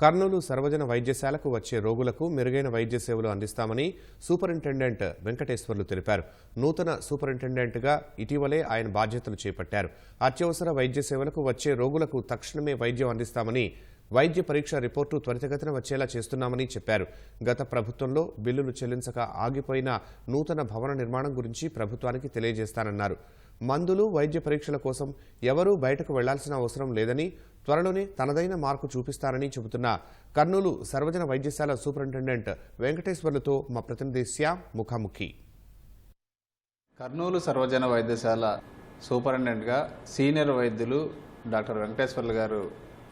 కర్నూలు సర్వజన వైద్యశాలకు వచ్చే రోగులకు మెరుగైన వైద్య సేవలు అందిస్తామని సూపరింటెండెంట్ వెంకటేశ్వర్లు తెలిపారు. నూతన సూపరింటెండెంట్గా ఇటీవలే ఆయన బాధ్యతలు చేపట్టారు. అత్యవసర వైద్య సేవలకు వచ్చే రోగులకు తక్షణమే వైద్యం అందిస్తామని, వైద్య పరీక్ష రిపోర్టు త్వరితగతిన వచ్చేలా చేస్తున్నామని చెప్పారు. గత ప్రభుత్వంలో బిల్లులు చెల్లించక ఆగిపోయిన నూతన భవన నిర్మాణం గురించి ప్రభుత్వానికి తెలియజేస్తానన్నారు. మందులు, వైద్య పరీక్షల కోసం ఎవరూ బయటకు వెళ్లాల్సిన అవసరం లేదని, త్వరలోనే తనదైన మార్కు చూపిస్తారని చెబుతున్న కర్నూలు సర్వజన వైద్యశాల సూపరింటెండెంట్ వెంకటేశ్వర్లతో మా ప్రతినిధి శ్యామ్ ముఖాముఖి. కర్నూలు సర్వజన వైద్యశాల సూపరింటెండెంట్గా సీనియర్ వైద్యులు డాక్టర్ వెంకటేశ్వర్లు గారు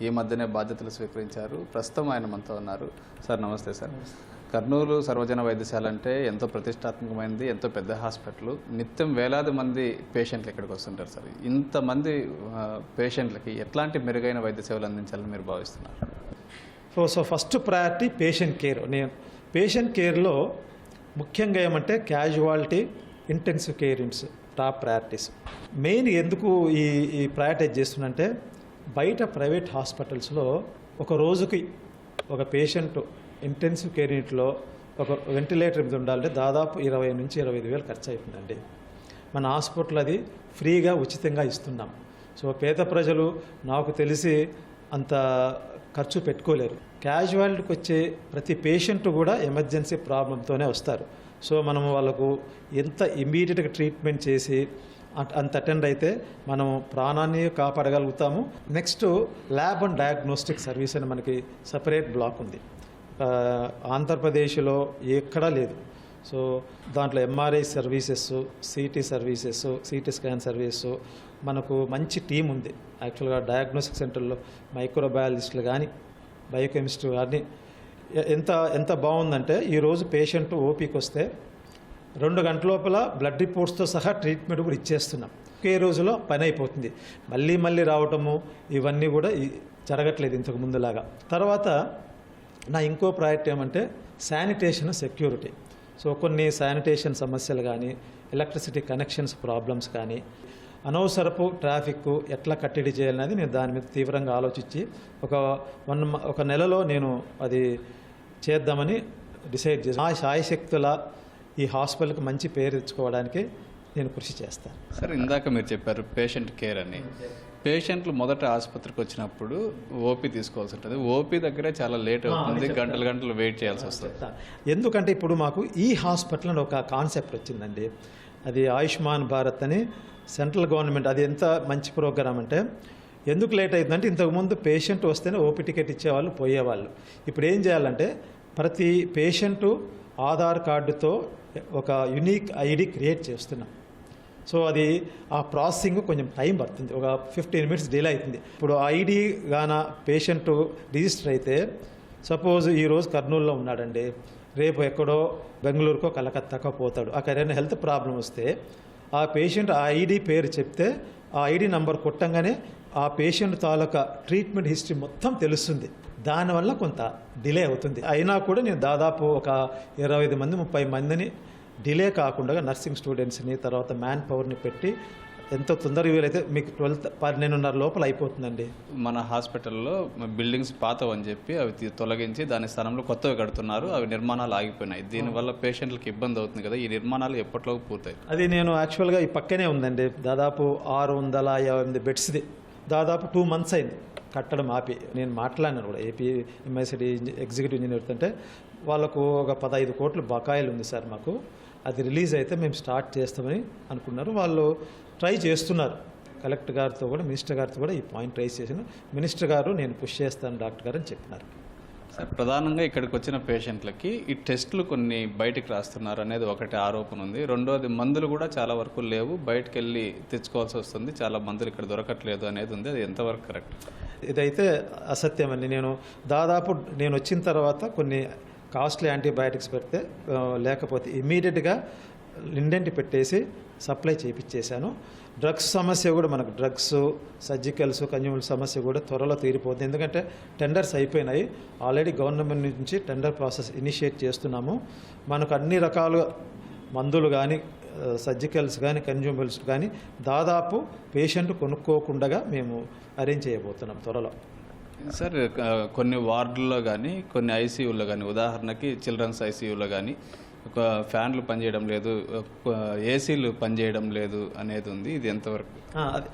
ఈ మధ్యనే బాధ్యతలు స్వీకరించారు. ప్రస్తుతం ఆయన మనతో ఉన్నారు. సార్ నమస్తే సార్. కర్నూలు సర్వజన వైద్యశాల అంటే ఎంతో ప్రతిష్టాత్మకమైనది, ఎంతో పెద్ద హాస్పిటల్. నిత్యం వేలాది మంది పేషెంట్లు ఇక్కడికి వస్తుంటారు సార్. ఇంతమంది పేషెంట్లకి ఎట్లాంటి మెరుగైన వైద్య సేవలు అందించాలని మీరు భావిస్తున్నారు? So first priority patient care. నేను పేషెంట్ కేర్లో ముఖ్యంగా ఏమంటే casualty, intensive care units top priorities. Main ఎందుకు ఈ ప్రయారిటైజ్ చేస్తున్నంటే, బయట ప్రైవేట్ హాస్పిటల్స్లో ఒక రోజుకి ఒక పేషెంట్ ఇంటెన్సివ్ కేర్ యూనిట్లో ఒక వెంటిలేటర్ మీద ఉండాలంటే దాదాపు 20 నుంచి 25 వేలు ఖర్చు అవుతుందండి. మన హాస్పిటల్ అది ఫ్రీగా ఉచితంగా ఇస్తున్నాం. సో పేద ప్రజలు నాకు తెలిసి అంత ఖర్చు పెట్టుకోలేరు. క్యాజువాలిటీకి వచ్చే ప్రతి పేషెంట్ కూడా ఎమర్జెన్సీ ప్రాబ్లంతోనే వస్తారు. సో మనము వాళ్ళకు ఎంత ఇమ్మీడియట్గా ట్రీట్మెంట్ చేసి అంత అటెండ్ అయితే మనం ప్రాణాన్ని కాపాడగలుగుతాము. Next lab and diagnostic service అని మనకి సపరేట్ బ్లాక్ ఉంది. ఆంధ్రప్రదేశ్లో ఎక్కడా లేదు. సో దాంట్లో MRI services, city services, CT scan services, మనకు మంచి టీం ఉంది. యాక్చువల్గా డయాగ్నోస్టిక్ సెంటర్లో మైక్రోబయాలజిస్టులు కానీ, బయోకెమిస్టులు కానీ ఎంత బాగుందంటే, ఈరోజు పేషెంట్ ఓపీకి వస్తే 2 గంటల లోపల బ్లడ్ రిపోర్ట్స్తో సహా ట్రీట్మెంట్ కూడా ఇచ్చేస్తున్నాం. ఒకే రోజులో పని అయిపోతుంది. మళ్ళీ రావటము ఇవన్నీ కూడా జరగట్లేదు ఇంతకు ముందులాగా. తర్వాత నా ఇంకో ప్రయారిటీ ఏమంటే శానిటేషన్, సెక్యూరిటీ. సో కొన్ని శానిటేషన్ సమస్యలు కానీ, ఎలక్ట్రిసిటీ కనెక్షన్స్ ప్రాబ్లమ్స్ కానీ, అనవసరపు ట్రాఫిక్ ఎట్లా కట్టడి చేయాలనేది నేను దాని మీద తీవ్రంగా ఆలోచించి ఒక నెలలో నేను అది చేద్దామని డిసైడ్ చేసి ఆ శాయశక్తుల ఈ హాస్పిటల్కి మంచి పేరు తెచ్చుకోవడానికి నేను కృషి చేస్తాను. సార్, ఇందాక మీరు చెప్పారు పేషెంట్ కేర్ అని. పేషెంట్లు మొదట ఆసుపత్రికి వచ్చినప్పుడు ఓపీ తీసుకోవాల్సి ఉంటుంది. ఓపీ దగ్గరే చాలా లేట్ అవుతుంది, గంటలు వెయిట్ చేయాల్సి వస్తుంది. ఎందుకంటే ఇప్పుడు మాకు ఈ హాస్పిటల్ ఒక కాన్సెప్ట్ వచ్చిందండి. అది ఆయుష్మాన్ భారత్ అని సెంట్రల్ గవర్నమెంట్, అది ఎంత మంచి ప్రోగ్రామ్ అంటే, ఎందుకు లేట్ అవుతుందంటే, ఇంతకుముందు పేషెంట్ వస్తేనే ఓపీ టికెట్ ఇచ్చేవాళ్ళు, పోయేవాళ్ళు. ఇప్పుడు ఏం చేయాలంటే, ప్రతి పేషెంటు ఆధార్ కార్డుతో ఒక యునిక్ ఐడి క్రియేట్ చేస్తున్నాం. సో అది ఆ ప్రాసెసింగ్ కొంచెం టైం పడుతుంది, ఒక 15 మినిట్స్ డిలే అవుతుంది. ఇప్పుడు ఐడి గాన పేషెంట్ రిజిస్టర్ అయితే, సపోజ్ ఈరోజు కర్నూలులో ఉన్నాడండి, రేపు ఎక్కడో బెంగళూరుకో కలకత్తాకో పోతాడు. అక్కడ హెల్త్ ప్రాబ్లం వస్తే ఆ పేషెంట్ ఆ ఐడి పేరు చెప్తే, ఆ ఐడి నంబర్ కొట్టంగానే ఆ పేషెంట్ తాలూకా ట్రీట్మెంట్ హిస్టరీ మొత్తం తెలుస్తుంది. దానివల్ల కొంత డిలే అవుతుంది. అయినా కూడా నేను దాదాపు ఒక 25 మంది 30 మందిని డిలే కాకుండా నర్సింగ్ స్టూడెంట్స్ని, తర్వాత మ్యాన్ పవర్ని పెట్టి ఎంత తొందరగా వీలైతే మీకు 12:30 లోపల అయిపోతుందండి. మన హాస్పిటల్లో బిల్డింగ్స్ పాతవని చెప్పి అవి తొలగించి దాని స్థానంలో కొత్తవి కడుతున్నారు. అవి నిర్మాణాలు ఆగిపోయినాయి. దీనివల్ల పేషెంట్లకు ఇబ్బంది అవుతుంది కదా. ఈ నిర్మాణాలు ఎప్పటిలోకి పూర్తాయి? అది నేను యాక్చువల్గా ఈ పక్కనే ఉందండి, దాదాపు 658 బెడ్స్ది. దాదాపు 2 months అయింది కట్టడం ఆపి. నేను మాట్లాడినాను కూడా ఏపీ ఎంఐసిటీ ఎగ్జిక్యూటివ్ ఇంజనీర్తో. అంటే వాళ్ళకు ఒక 15 కోట్ల బకాయిలు ఉంది సార్ మాకు. అది రిలీజ్ అయితే మేము స్టార్ట్ చేస్తామని అనుకున్నారు. వాళ్ళు ట్రై చేస్తున్నారు. కలెక్టర్ గారితో కూడా, మినిస్టర్ గారితో కూడా ఈ పాయింట్ రైజ్ చేసిన. మినిస్టర్ గారు నేను పుష్ చేస్తాను డాక్టర్ గారు అని చెప్పినారు. సార్, ప్రధానంగా ఇక్కడికి వచ్చిన పేషెంట్లకి ఈ టెస్టులు కొన్ని బయటికి రాస్తున్నారు అనేది ఒకటి ఆరోపణ ఉంది. రెండోది, మందులు కూడా చాలా వరకు లేవు, బయటకు వెళ్ళి తెచ్చుకోవాల్సి వస్తుంది, చాలా మందులు ఇక్కడ దొరకట్లేదు అనేది ఉంది. అది ఎంతవరకు కరెక్ట్? ఇదైతే అసత్యం అండి. నేను వచ్చిన తర్వాత కొన్ని కాస్ట్లీ యాంటీబయాటిక్స్ పెడితే లేకపోతే ఇమ్మీడియట్గా ఇండెంట్ పెట్టేసి సప్లై చేయించేశాను. డ్రగ్స్ సమస్య కూడా, మనకు డ్రగ్స్, సర్జికల్స్, కన్జ్యూమర్ సమస్య కూడా త్వరలో తీరిపోతుంది. ఎందుకంటే టెండర్స్ అయిపోయినాయి. ఆల్రెడీ గవర్నమెంట్ నుంచి టెండర్ ప్రాసెస్ ఇనిషియేట్ చేస్తున్నాము. మనకు అన్ని రకాల మందులు కానీ, సర్జికల్స్ కానీ, కన్జ్యూమబుల్స్ కానీ దాదాపు పేషెంట్ కొనుక్కోకుండా మేము అరేంజ్ చేయబోతున్నాం త్వరలో. సార్ కొన్ని వార్డుల్లో కానీ కొన్ని ఐసీయూలో కానీ, ఉదాహరణకి చిల్డ్రన్స్ ఐసీయూలో కానీ ఒక ఫ్యాన్లు పనిచేయడం లేదు, ఏసీలు పనిచేయడం లేదు అనేది ఉంది. ఇది ఎంతవరకు? అది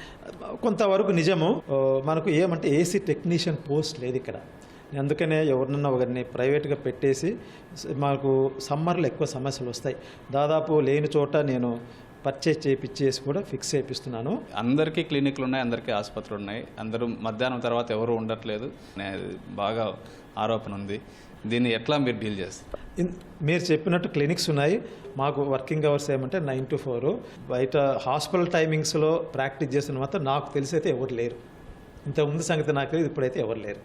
కొంతవరకు నిజము. మనకు ఏమంటే ఏసీ టెక్నీషియన్ పోస్ట్ లేదు ఇక్కడ. అందుకనే ఎవరినన్నా ఒకరిని ప్రైవేట్గా పెట్టేసి మాకు సమ్మర్లో ఎక్కువ సమస్యలు వస్తాయి. దాదాపు లేని చోట నేను పర్చేస్ చేయించేసి కూడా ఫిక్స్ చేయిస్తున్నాను. అందరికీ క్లినిక్లు ఉన్నాయి, అందరికీ ఆసుపత్రులు ఉన్నాయి, అందరూ మధ్యాహ్నం తర్వాత ఎవరు ఉండట్లేదు అనేది బాగా ఆరోపణ ఉంది. దీన్ని ఎట్లా మీరు డీల్ చేస్తారు? మీరు చెప్పినట్టు క్లినిక్స్ ఉన్నాయి. మాకు వర్కింగ్ అవర్స్ ఏమంటే 9 to 4. బయట హాస్పిటల్ టైమింగ్స్లో ప్రాక్టీస్ చేస్తున్న మాత్రం నాకు తెలిసి అయితే ఎవరు లేరు. ఇంతకుముందు సంగతి నాకు తెలియదు, ఇప్పుడైతే ఎవరు లేరు.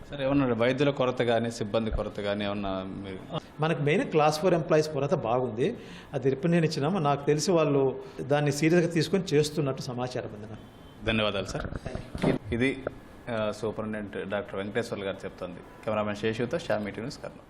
సార్ ఏమన్నా వైద్యుల కొరత కానీ సిబ్బంది కొరత కానీ ఏమన్నా మీరు? మనకు మెయిన్ క్లాస్ 4 ఎంప్లాయీస్ కొరత బాగుంది. అది రిప్రజెంట్ ఇచ్చినాము. నాకు తెలిసి వాళ్ళు దాన్ని సీరియస్గా తీసుకొని చేస్తున్నట్టు సమాచారం ఉంది నాకు. ధన్యవాదాలు సార్. ఇది సూపరింటెండెంట్ డాక్టర్ వెంకటేశ్వర్లు గారు చెప్తుంది. కెమెరామెన్ శేషుతో శ్యామ్ న్యూస్ కర్నూలు.